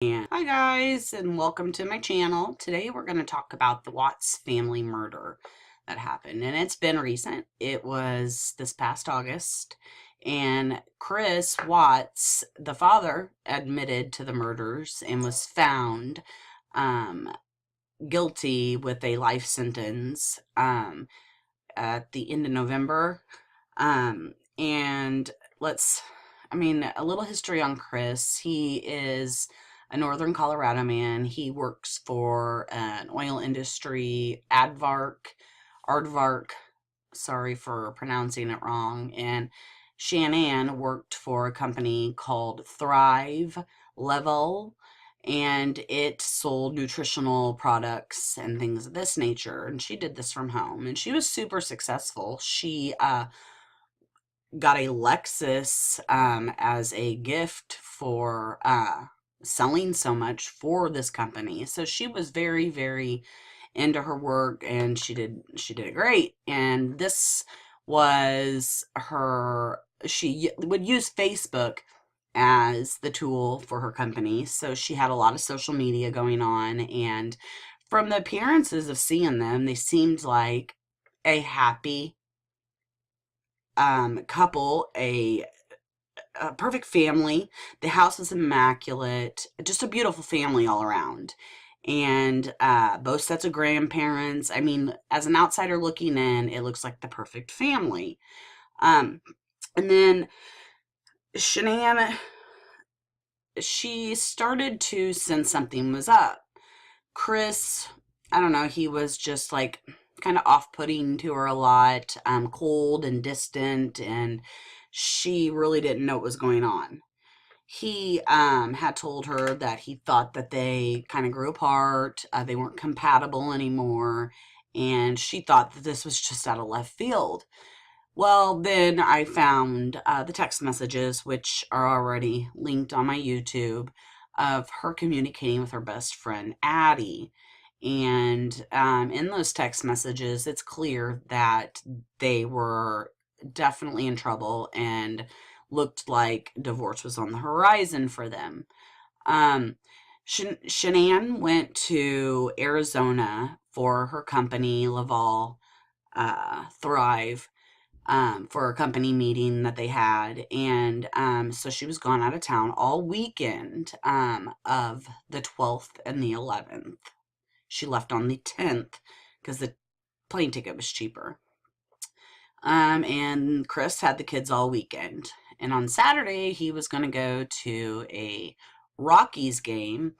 And hi guys, and welcome to my channel. Today we're going to talk about the Watts family murder that happened, and it's been recent. It was this past August, and Chris Watts, the father, admitted to the murders and was found um, guilty with a life sentence at the end of November. And a little history on Chris. He is a northern Colorado man. He works for an oil industry, Aardvark, sorry for pronouncing it wrong. And Shanann worked for a company called Thrive Level, and it sold nutritional products and things of this nature. And she did this from home, and she was super successful. She got a Lexus as a gift for selling so much for this company. So she was very, very into her work, and she did it great. And this was her. She would use Facebook as the tool for her company. So she had a lot of social media going on, and from the appearances of seeing them, they seemed like a happy couple, a perfect family. The house was immaculate, just a beautiful family all around. And both sets of grandparents. I mean, as an outsider looking in, it looks like the perfect family. Um, and then Shanann, she started to sense something was up. Chris, I don't know, he was just like kind of off-putting to her a lot, cold and distant, and she really didn't know what was going on. He had told her that he thought that they kind of grew apart, they weren't compatible anymore, and she thought that this was just out of left field. Well, then I found the text messages, which are already linked on my YouTube, of her communicating with her best friend, Addie. And in those text messages, it's clear that they were definitely in trouble and looked like divorce was on the horizon for them. Um, Shanann went to Arizona for her company, Laval Thrive, for a company meeting that they had. And so she was gone out of town all weekend of the 12th and the 11th. She left on the 10th because the plane ticket was cheaper. And Chris had the kids all weekend. And on Saturday, he was going to go to a Rockies game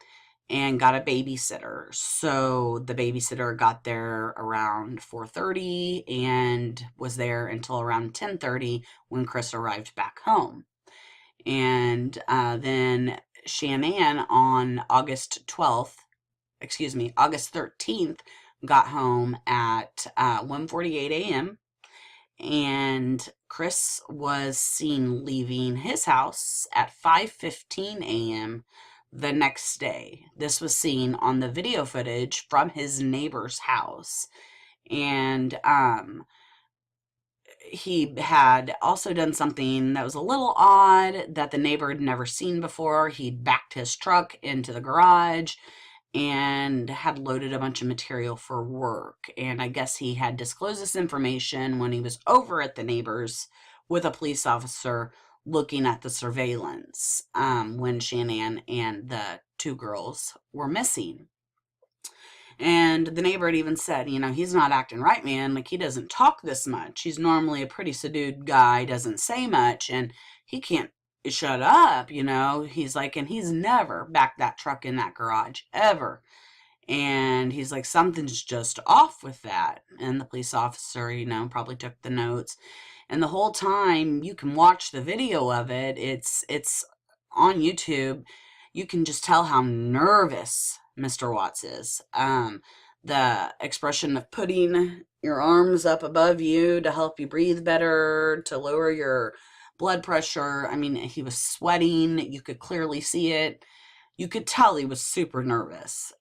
and got a babysitter. So the babysitter got there around 4:30 and was there until around 10:30 when Chris arrived back home. And then Shanann on August 13th, got home at 1:48 a.m. and Chris was seen leaving his house at 5:15 a.m. the next day. This was seen on the video footage from his neighbor's house. And he had also done something that was a little odd that the neighbor had never seen before. He'd backed his truck into the garage and had loaded a bunch of material for work. And I guess he had disclosed this information when he was over at the neighbor's with a police officer looking at the surveillance when Shanann and the two girls were missing. And the neighbor had even said, he's not acting right, man. Like, he doesn't talk this much. He's normally a pretty subdued guy, doesn't say much, and he can't shut up, He's like, and he's never backed that truck in that garage, ever. And he's like, something's just off with that. And the police officer, probably took the notes. And the whole time, you can watch the video of it. It's on YouTube. You can just tell how nervous Mr. Watts is. The expression of putting your arms up above you to help you breathe better, to lower your blood pressure. I mean, he was sweating. You could clearly see it. You could tell he was super nervous.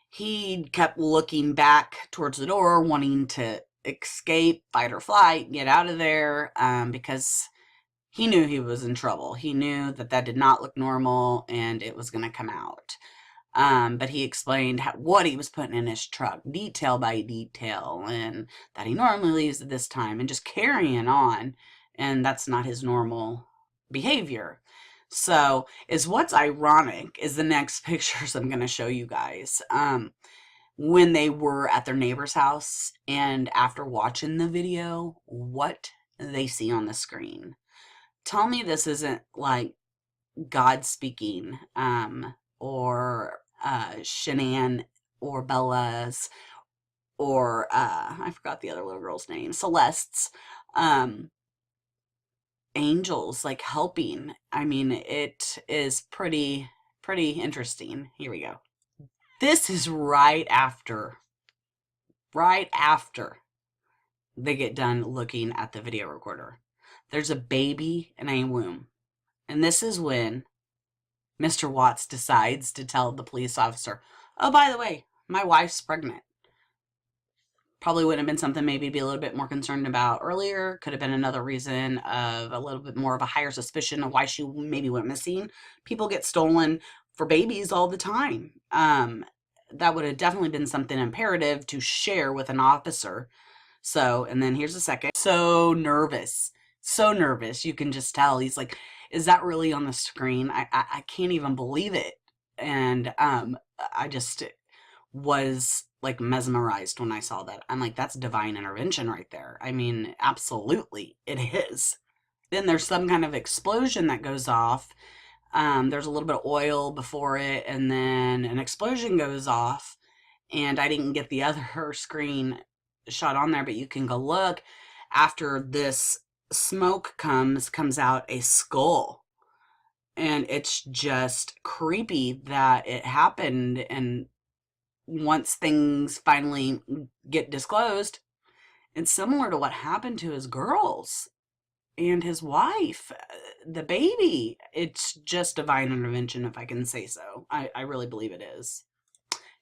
He kept looking back towards the door, wanting to escape, fight or flight, get out of there, because he knew he was in trouble. He knew that that did not look normal and it was going to come out. But he explained what he was putting in his truck, detail by detail, and that he normally leaves at this time and just carrying on. And that's not his normal behavior. So, is what's ironic is the next pictures I'm going to show you guys. When they were at their neighbor's house and after watching the video, what they see on the screen. Tell me this isn't like God speaking, or Shanann or Bella's, or I forgot the other little girl's name, Celeste's, um, angels like helping. I mean, it is pretty interesting. Here we go. This is right after they get done looking at the video recorder. There's a baby in a womb. And this is when Mr. Watts decides to tell the police officer, oh, by the way, my wife's pregnant. Probably would have been something maybe to be a little bit more concerned about earlier. Could have been another reason of a little bit more of a higher suspicion of why she maybe went missing. People get stolen for babies all the time. That would have definitely been something imperative to share with an officer. So, and then here's a second. So nervous. So nervous. You can just tell. He's like, is that really on the screen? I can't even believe it. And I just was like mesmerized when I saw that. I'm like, that's divine intervention right there. I mean, absolutely, it is. Then there's some kind of explosion that goes off. There's a little bit of oil before it, and then an explosion goes off. And I didn't get the other screen shot on there, but you can go look. After this smoke comes out a skull. And it's just creepy that it happened. And once things finally get disclosed, it's similar to what happened to his girls and his wife, the baby. It's just divine intervention, if I can say so. I really believe it is.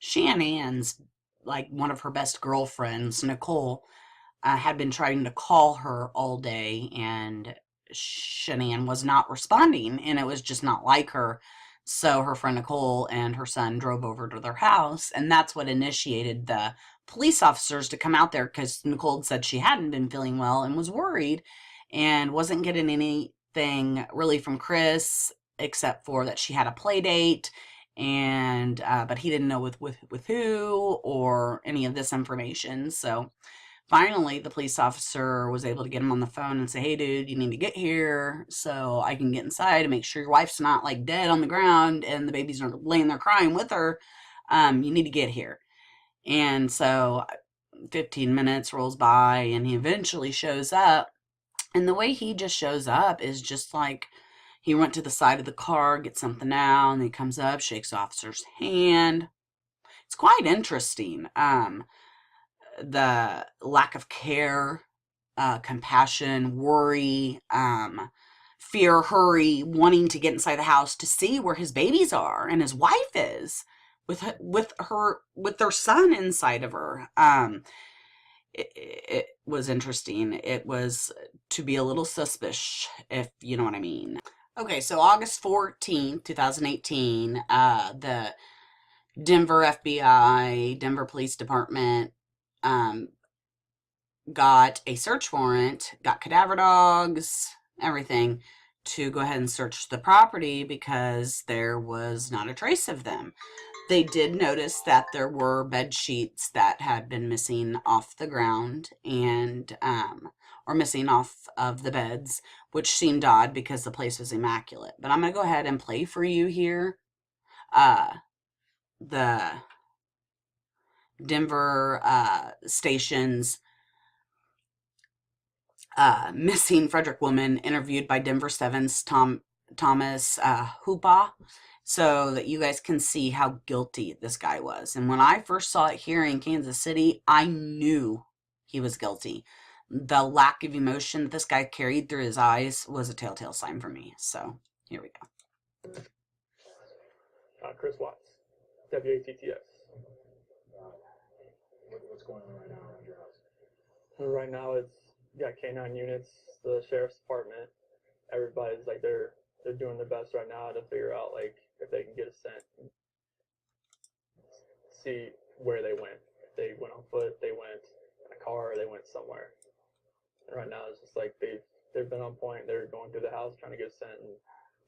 Shannann's, like, one of her best girlfriends, Nicole, had been trying to call her all day, and Shanann was not responding, and it was just not like her. So her friend Nicole and her son drove over to their house, and that's what initiated the police officers to come out there, because Nicole said she hadn't been feeling well and was worried and wasn't getting anything really from Chris except for that she had a play date, and but he didn't know with who or any of this information. So finally, the police officer was able to get him on the phone and say, hey, dude, you need to get here so I can get inside and make sure your wife's not, like, dead on the ground and the baby's not laying there crying with her. You need to get here. And so 15 minutes rolls by and he eventually shows up. And the way he just shows up is just like he went to the side of the car, gets something out, and he comes up, shakes the officer's hand. It's quite interesting. The lack of care, compassion, worry, fear, hurry, wanting to get inside the house to see where his babies are and his wife is with their son inside of her. It was interesting. It was to be a little suspicious, if you know what I mean. Okay, so August 14th, 2018, the Denver FBI, Denver Police Department, got a search warrant, got cadaver dogs, everything, to go ahead and search the property because there was not a trace of them. They did notice that there were bed sheets that had been missing off the ground and, or missing off of the beds, which seemed odd because the place was immaculate. But I'm going to go ahead and play for you here, the Denver, station's missing Frederick woman interviewed by Denver 7's Thomas Hoopa, so that you guys can see how guilty this guy was. And when I first saw it here in Kansas City, I knew he was guilty. The lack of emotion that this guy carried through his eyes was a telltale sign for me. So here we go. Chris Watts, WATTS. What's going on right now around your house? Right now, it's got K9 units, the sheriff's department, everybody's like they're doing their best right now to figure out like if they can get a scent, see where they went. If they went on foot, they went in a car, they went somewhere. And right now it's just like they've been on point. They're going through the house trying to get a scent, and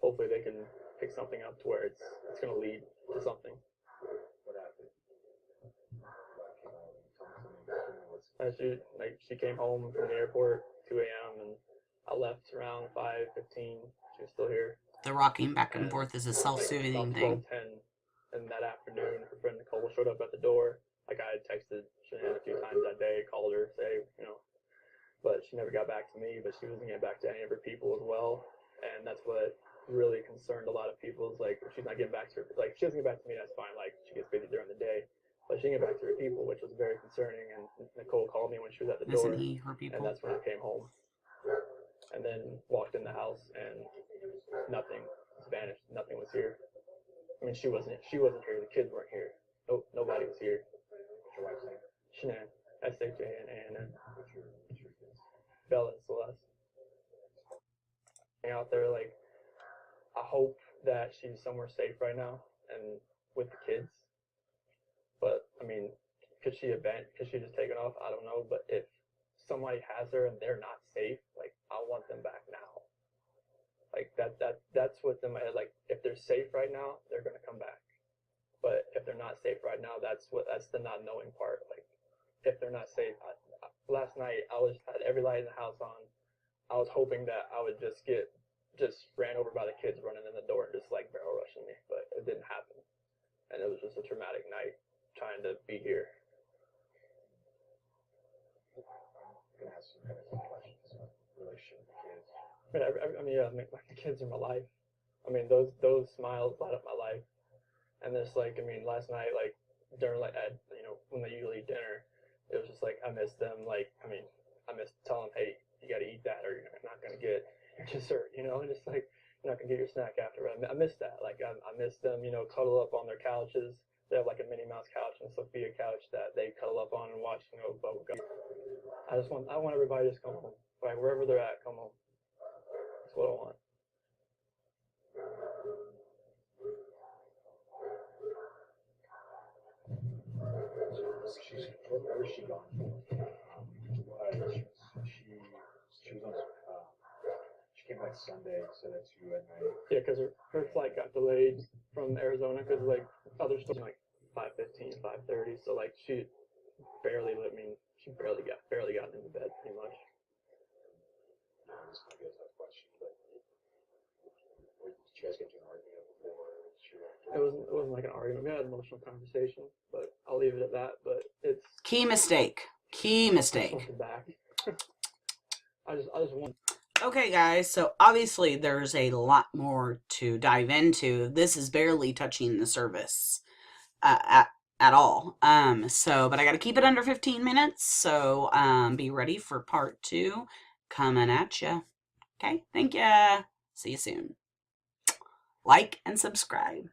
hopefully they can pick something up to where it's going to lead to something. What happened? She came home from the airport 2 a.m. and I left around 5:15. She was still here. The rocking back and forth is a self-soothing thing. 12:10, and that afternoon, her friend Nicole showed up at the door. Like I had texted Shanann a few times that day, called her, say, but she never got back to me. But she wasn't getting back to any of her people as well, and that's what really concerned a lot of people. Is like she's not getting back to her. Like she doesn't get back to me, that's fine. Like she gets busy during the day. But she didn't get back to her people, which was very concerning. And Nicole called me when she was at the door. Isn't he her people? And that's when I came home. And then walked in the house, and nothing was vanished. Nothing was here. I mean, she wasn't here. The kids weren't here. Nope, nobody was here. What's your wife's name? Shanann, S-H-A-N-A-N-N. What's your kids? Bella and Celeste. Out there, like, I hope that she's somewhere safe right now and with the kids. But I mean, could she just take it off? I don't know. But if somebody has her and they're not safe, like I want them back now. Like that's what's in my head. Like if they're safe right now, they're gonna come back. But if they're not safe right now, that's the not knowing part. Like if they're not safe, last night I had every light in the house on. I was hoping that I would just ran over by the kids running in the door and just like barrel rushing me, but it didn't happen. And it was just a traumatic night trying to be here. I'm gonna ask you kind of some questions about the relationship with the kids. The kids are my life. I mean, those smiles light up my life. And there's like, I mean, last night, like during like when they usually eat dinner, it was just like I missed them. Like, I mean, I missed telling them, hey, you got to eat that, or you're not gonna get your dessert. And just like you're not gonna get your snack after. I miss that. Like I miss them. Cuddle up on their couches. They have like a Minnie Mouse couch and a Sophia couch that they cuddle up on and watch, bubble gum. I want everybody to just come home. Like wherever they're at, come home. That's what I want. Where is she gone? She was on. She came back Sunday, so that's you at night. Yeah, because her flight got delayed from Arizona because like other stuff like 5:15, 5:30. So like she barely got into bed pretty much. This might be a tough question, but did you guys get into an argument before? It wasn't like an argument. We had an emotional conversation, but I'll leave it at that. But it's Key mistake. Back. I just want. Okay, guys, so obviously there's a lot more to dive into. This is barely touching the surface at all. But I got to keep it under 15 minutes. So be ready for part 2 coming at you. Okay, thank ya. See you soon. Like and subscribe.